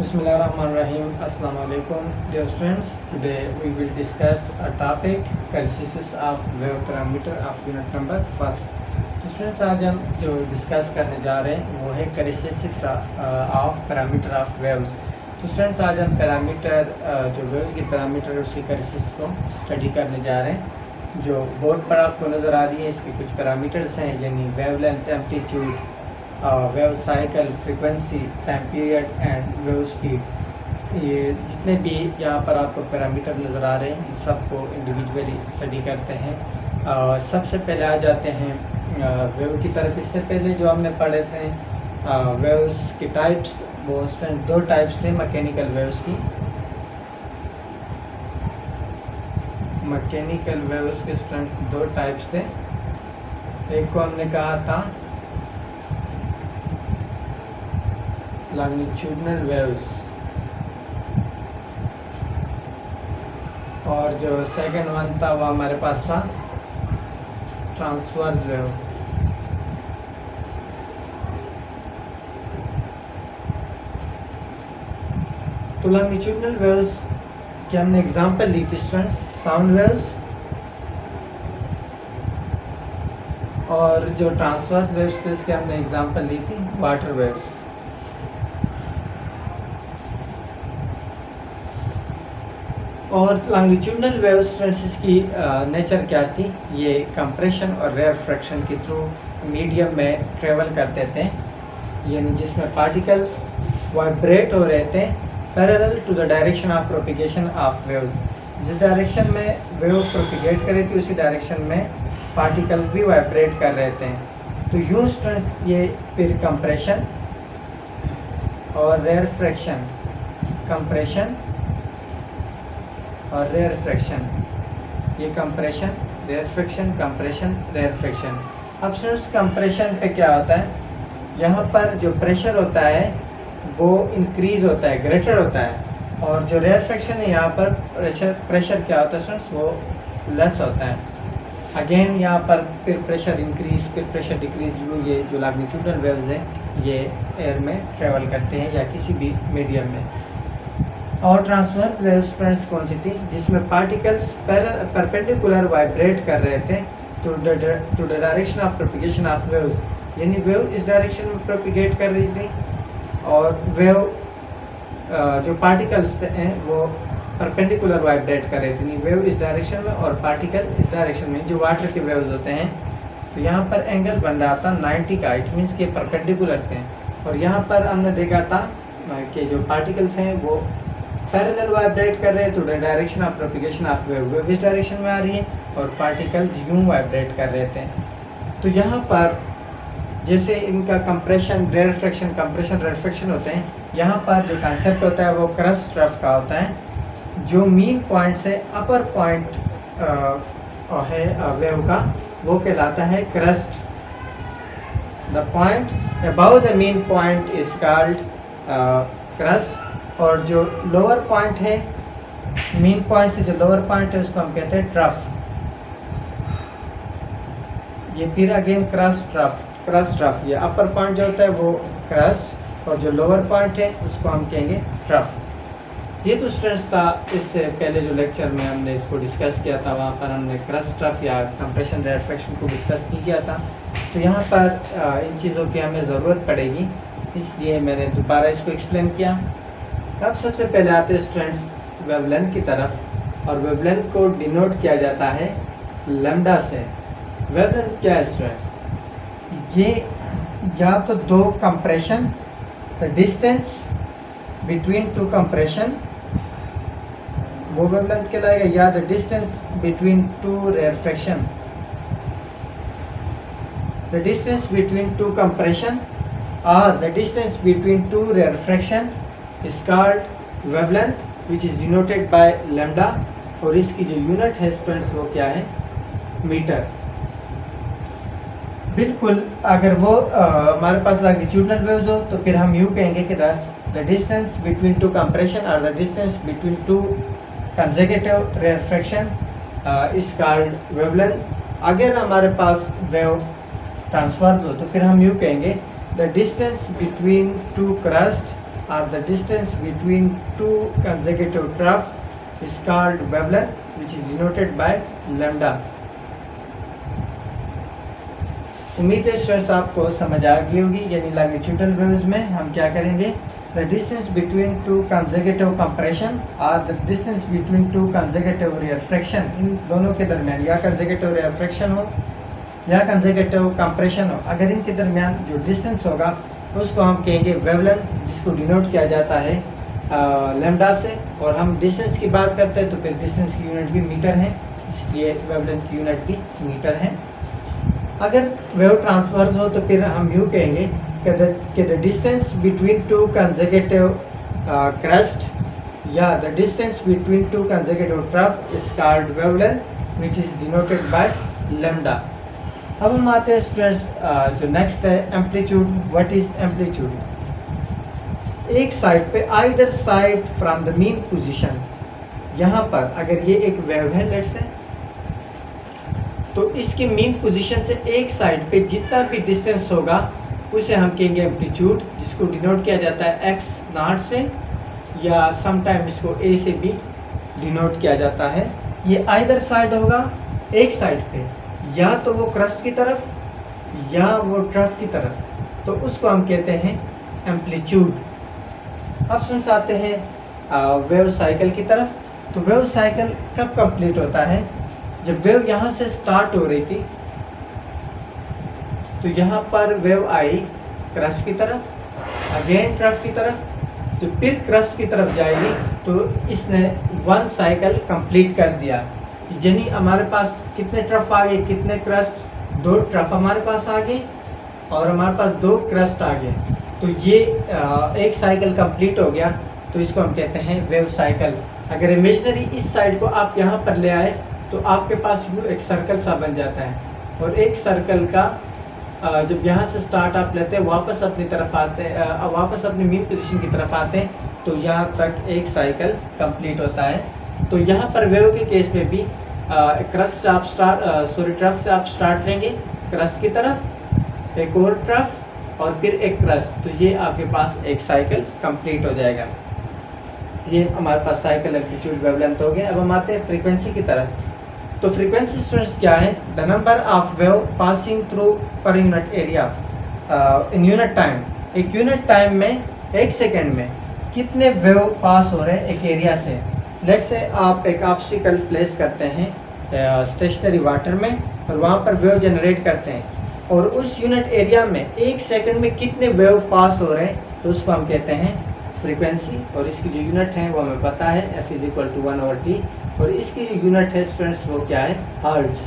Bismillahirrahmanirrahim. Assalamu alaikum, dear students. Today we will discuss a topic characteristics of wave parameter of unit number first. तो students आज हम जो discuss करने जा रहे हैं वो है characteristics of parameter of waves. तो स्टूडेंट्स आज हम पैरामीटर जो वेव्स की पैरामीटर उसकी characteristics को स्टडी करने जा रहे हैं. जो बोर्ड पर आपको नज़र आ रही है इसके कुछ पैरामीटर्स हैं, यानी wave length, amplitude, wave cycle, frequency, time period and wave speed. ये जितने भी यहाँ पर आपको पैरामीटर नज़र आ रहे हैं इन सबको इंडिविजुअली स्टडी करते हैं. सबसे पहले आ जाते हैं वेव की तरफ. इससे पहले जो हमने पढ़े थे वेव्स की टाइप्स, वो स्टूडेंट दो टाइप्स थे मैकेनिकल वेव्स की. मैकेनिकल वेव्स के स्टूडेंट दो टाइप्स थे. एक को हमने कहा था लॉन्गिट्यूडनल वेव्स, और जो सेकंड वन था वो हमारे पास था ट्रांसवर्स वेव. तो लॉन्गिट्यूडनल वेव्स की हमने एग्जांपल ली थी स्टूडेंट्स, साउंड वेव्स, और जो ट्रांसवर्स वेव्स थे उसके हमने एग्जांपल ली थी वाटर वेव्स. और लॉन्गिट्यूडनल वेव्स की नेचर क्या थी, ये कंप्रेशन और रेयरफ्रैक्शन के थ्रू मीडियम में ट्रेवल करते थे, यानी जिसमें पार्टिकल्स वाइब्रेट हो रहे थे parallel to the direction of propagation of waves. जिस डायरेक्शन में वेव प्रोपिगेट कर रही थी उसी डायरेक्शन में पार्टिकल भी वाइब्रेट कर रहे थे. तो यूँ स्टूडेंट्स ये फिर कंप्रेशन और रेयरफ्रैक्शन, कंप्रेशन और रेयरफ्रैक्शन, ये कंप्रेशन, रेयरफ्रैक्शन, कंप्रेशन, रेयरफ्रैक्शन. अब स्टूडेंट्स कंप्रेशन पे क्या होता है, यहाँ पर जो प्रेशर होता है वो इंक्रीज होता है, ग्रेटर होता है, और जो रेयरफ्रैक्शन है यहाँ पर प्रेशर क्या होता है स्टूडेंट्स, वो लेस होता है. अगेन यहाँ पर फिर प्रेशर इंक्रीज, फिर प्रेशर डिक्रीज. ये जो लॉन्गिट्यूडनल वेव्स हैं ये एयर में ट्रेवल करते हैं या किसी भी मीडियम में. और ट्रांसवर्स वेव्स स्टूडेंट्स कौन सी थी, जिसमें पार्टिकल्स परपेंडिकुलर वाइब्रेट कर रहे थे to the direction of propagation of waves, यानी वेव इस डायरेक्शन में प्रोपिगेट कर रही थी और वेव जो पार्टिकल्स हैं वो परपेंडिकुलर वाइब्रेट कर रहे थे. वेव इस डायरेक्शन में और पार्टिकल इस डायरेक्शन में. जो वाटर के वेव्स होते हैं तो यहाँ पर एंगल बन रहा था 90 का, इट मीन्स के परपेंडिकुलर थे. और यहाँ पर हमने देखा था कि जो पार्टिकल्स हैं वो पैरेलल वाइब्रेट कर रहे हैं to the direction of propagation of wave. Wave इस डायरेक्शन में आ रही है और पार्टिकल्स यूं वाइब्रेट कर रहे थे. तो यहाँ पर जैसे इनका कंप्रेशन, रेयरफ्रैक्शन, कंप्रेशन, रेयरफ्रैक्शन होते हैं, यहाँ पर जो कंसेप्ट होता है वो क्रस्ट रफ का होता है. जो मीन पॉइंट से अपर पॉइंट है वेव का वो कहलाता है crust. The point about the mean point is called crust, और जो लोअर पॉइंट है मीन पॉइंट से जो लोअर पॉइंट है उसको हम कहते हैं ट्रफ. ये फिर अगेन क्रस्ट ट्रफ. ये अपर पॉइंट जो होता है वो क्रस्ट, और जो लोअर पॉइंट है उसको हम कहेंगे ट्रफ. ये तो स्टूडेंट्स था. इससे पहले जो लेक्चर में हमने इसको डिस्कस किया था वहाँ पर हमने क्रस्ट ट्रफ या कंप्रेशन रेयरफ्रैक्शन को डिस्कस नहीं किया था. तो यहाँ पर इन चीज़ों की हमें ज़रूरत पड़ेगी, इसलिए मैंने दोबारा इसको एक्सप्लेन किया. अब सबसे पहले आते हैं स्टूडेंट्स वेवलेंथ की तरफ, और वेवलेंथ को डिनोट किया जाता है लैम्डा से. वेवलेंथ क्या है स्टूडेंट्स, ये या तो दो compression, the distance between two compression वो वेवलेंथ कहलाएगा, या the distance between two rarefaction. The distance between two compression और the distance between two rarefaction is called wavelength, which is denoted by lambda. और इसकी जो यूनिट है students वो क्या है, मीटर. बिल्कुल अगर वो हमारे पास लॉन्गिट्यूडनल वेव्स हो तो फिर हम यूँ कहेंगे कि the distance between two compression और the distance between two consecutive rarefaction is called wavelength. अगर हमारे पास वेव ट्रांसवर्स हो तो फिर हम यूँ कहेंगे the distance between to crust or the distance between two consecutive troughs is called wavelength, which is denoted by lambda. उम्मीद है स्टूडेंट्स आपको समझ आ गई होगी। यानी लॉन्गिट्यूडनल वेव्स में हम क्या करेंगे, the distance between two consecutive compression और the distance between two consecutive refraction, इन दोनों के दरमियान या कंसेक्यूटिव रिफ्रैक्शन हो या कंसेक्यूटिव कंप्रेशन हो, अगर इनके दरमियान जो डिस्टेंस होगा उसको हम कहेंगे वेवलेंथ, जिसको डिनोट किया जाता है लैम्डा से। और हम डिस्टेंस की बात करते हैं तो फिर डिस्टेंस की यूनिट भी मीटर है, इसलिए वेवलेंथ की यूनिट भी मीटर है। अगर वेव ट्रांसवर्स हो तो फिर हम यूँ कहेंगे कि the distance between two consecutive crest या the distance between two consecutive trough is called wavelength, which is denoted by lambda. अब हम आते हैं स्टूडेंट्स जो नेक्स्ट है एम्पलीट्यूड। What is amplitude? एक साइड पे either side from the mean position, यहाँ पर अगर ये एक वेव है लेट्स से, तो इसकी मीन पोजीशन से एक साइड पे जितना भी डिस्टेंस होगा उसे हम कहेंगे एम्पलीट्यूड, जिसको डिनोट किया जाता है एक्स नॉट से, या समटाइम इसको ए से भी डिनोट किया जाता है। ये आइदर साइड होगा एक साइड पे, या तो वो क्रस्ट की तरफ या वो ट्रफ की तरफ, तो उसको हम कहते हैं एम्पलीट्यूड। अब सुन आते हैं वेव साइकिल की तरफ। तो वेव साइकिल कब कंप्लीट होता है? जब वेव यहाँ से स्टार्ट हो रही थी तो यहाँ पर वेव आई क्रस्ट की तरफ, अगेन ट्रफ की तरफ, तो फिर क्रस्ट की तरफ जाएगी, तो इसने वन साइकिल कंप्लीट कर दिया। यानी हमारे पास कितने ट्रफ आ गए, कितने क्रस्ट? 2 ट्रफ हमारे पास आ गए और हमारे पास 2 क्रस्ट आ गए, तो ये एक साइकिल कंप्लीट हो गया, तो इसको हम कहते हैं वेव साइकिल। अगर इमेजिनरी इस साइड को आप यहाँ पर ले आए तो आपके पास वो एक सर्कल सा बन जाता है, और एक सर्कल का जब यहाँ से स्टार्ट आप लेते हैं वापस अपनी तरफ आते हैं, वापस अपनी मीन पोजीशन की तरफ आते हैं, तो यहाँ तक एक साइकिल कंप्लीट होता है। तो यहाँ पर वेव के केस में भी क्रस्ट से आप ट्रफ से आप स्टार्ट लेंगे क्रस्ट की तरफ, एक और ट्रफ और फिर एक क्रस्ट, तो ये आपके पास एक साइकिल कंप्लीट हो जाएगा। ये हमारे पास साइकिल एम्पलीट्यूड वेवलेंथ हो गया। अब हम आते हैं फ्रीक्वेंसी की तरफ। तो फ्रीक्वेंसी स्टूडेंट्स क्या है? The number of wave passing through per unit area in unit time. एक यूनिट टाइम में, एक सेकेंड में कितने वेव पास हो रहे हैं एक एरिया से। लेट्स से आप एक ऑब्स्टिकल प्लेस करते हैं स्टेशनरी वाटर में और वहाँ पर वेव जनरेट करते हैं, और उस यूनिट एरिया में एक सेकंड में कितने वेव पास हो रहे हैं, तो उसको हम कहते हैं फ्रीक्वेंसी। और इसकी जो यूनिट है वो हमें पता है, F = 1/T, और इसकी जो यूनिट है स्टूडेंट्स वो क्या है? हर्ट्ज।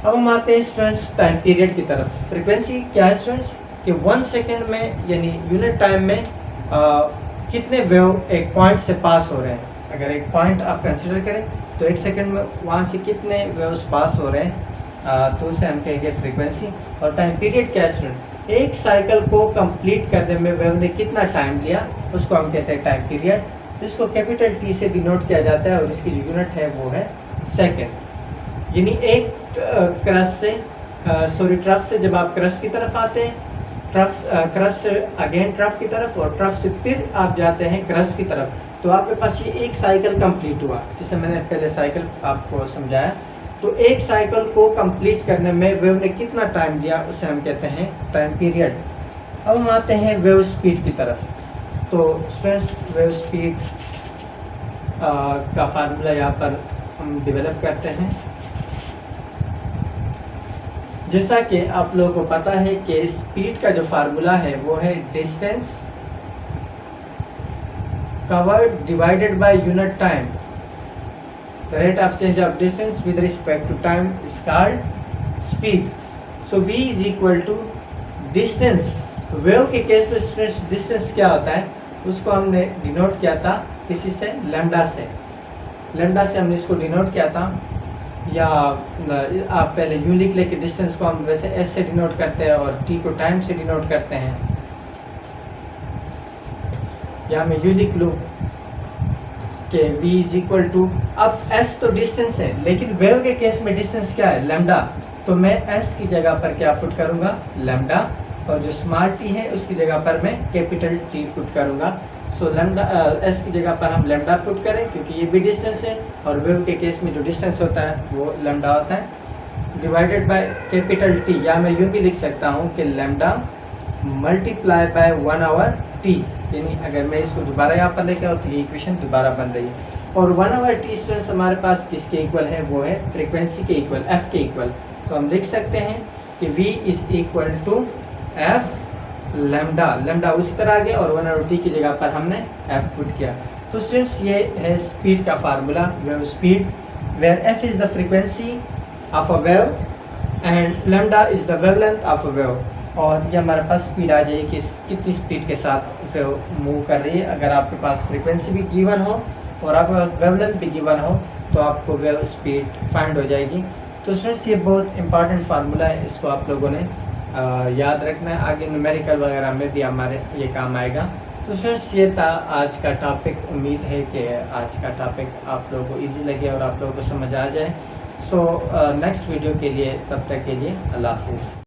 अब हम आते हैं स्टूडेंट्स टाइम पीरियड की तरफ। फ्रीक्वेंसी क्या है स्टूडेंट्स? कि 1 सेकेंड में यानी यूनिट टाइम में कितने वेव एक पॉइंट से पास हो रहे हैं। अगर एक पॉइंट आप कंसिडर करें तो एक सेकेंड में वहाँ से कितने वेव्स पास हो रहे हैं, तो उसे हम कहेंगे फ्रीक्वेंसी। और टाइम पीरियड क्या है स्टूडेंट? एक साइकिल को कंप्लीट करने में वेव ने कितना टाइम लिया, उसको हम कहते हैं टाइम पीरियड। इसको कैपिटल T से डिनोट किया जाता है और इसकी जो यूनिट है वो है सेकेंड। यानी एक क्रस्ट से ट्रफ से जब आप क्रस्ट की तरफ आते हैं, क्रस्ट से अगेन ट्रफ की तरफ, और ट्रफ से फिर आप जाते हैं क्रस्ट की तरफ, तो आपके पास ये एक साइकिल कंप्लीट हुआ, जिसे मैंने पहले साइकिल आपको समझाया। तो एक साइकिल को कंप्लीट करने में वेव ने कितना टाइम दिया, उसे हम कहते हैं टाइम पीरियड। अब हम आते हैं वेव स्पीड की तरफ। तो स्टूडेंट्स वेव स्पीड का फार्मूला यहाँ पर हम डेवलप करते हैं। जैसा कि आप लोगों को पता है कि स्पीड का जो फार्मूला है वो है distance covered divided by unit time. The rate of change of distance with respect to time is called speed. So v is equal to distance. Wave के केस में स्टूडेंट्स डिस्टेंस क्या होता है, उसको हमने डिनोट किया था किसी से, लैम्डा से। लैम्डा से हमने इसको डिनोट किया था, या आप पहले यूँ लिख ले कि डिस्टेंस को हम वैसे एस से डिनोट करते हैं और टी को टाइम से डिनोट करते हैं, या मैं यूँ लिख लूँ कि v इज इक्वल टू, अब s तो डिस्टेंस है लेकिन वेव के केस में डिस्टेंस क्या है, लैम्डा, तो मैं s की जगह पर क्या पुट करूंगा, लैम्डा। और जो स्मॉल टी है उसकी जगह पर मैं कैपिटल टी पुट करूँगा। सो लैम्डा एस की जगह पर हम लैम्डा पुट करें क्योंकि ये भी डिस्टेंस है और वेव के केस में जो डिस्टेंस होता है वो लैम्डा होता है डिवाइडेड बाय कैपिटल टी, या मैं यूँ भी लिख सकता हूँ कि लैम्डा मल्टीप्लाई बाय 1/t, यानी अगर मैं इसको दोबारा यहाँ पर लेके आऊँ तो ये इक्वेशन दोबारा बन रही है। और 1/t स्टूडेंट्स हमारे पास किसके इक्वल है, वो है फ्रीक्वेंसी के इक्वल, f के इक्वल। तो हम लिख सकते हैं कि v is equal to f lambda, lambda उसी तरह आ गया और 1/t की जगह पर हमने f पुट किया। तो स्टूडेंट्स ये है स्पीड का formula, wave speed, where f is the frequency of a wave and lambda is the wavelength of a wave. और ये हमारे पास स्पीड आ जाएगी कि कितनी स्पीड के साथ वेव मूव कर रही है। अगर आपके पास फ्रीक्वेंसी भी गिवन हो और आपके पास वेवलेंथ भी गिवन हो तो आपको वेव स्पीड फाइंड हो जाएगी। तो स्टूडेंट्स ये बहुत इंपॉर्टेंट फार्मूला है, इसको आप लोगों ने याद रखना है, आगे न्यूमेरिकल वगैरह में भी हमारे ये काम आएगा। तो स्टूडेंट्स ये था आज का टॉपिक। उम्मीद है कि आज का टॉपिक आप लोगों को ईजी लगे और आप लोगों को समझ आ जाए। सो नेक्स्ट वीडियो के लिए, तब तक के लिए अल्लाह हाफिज़।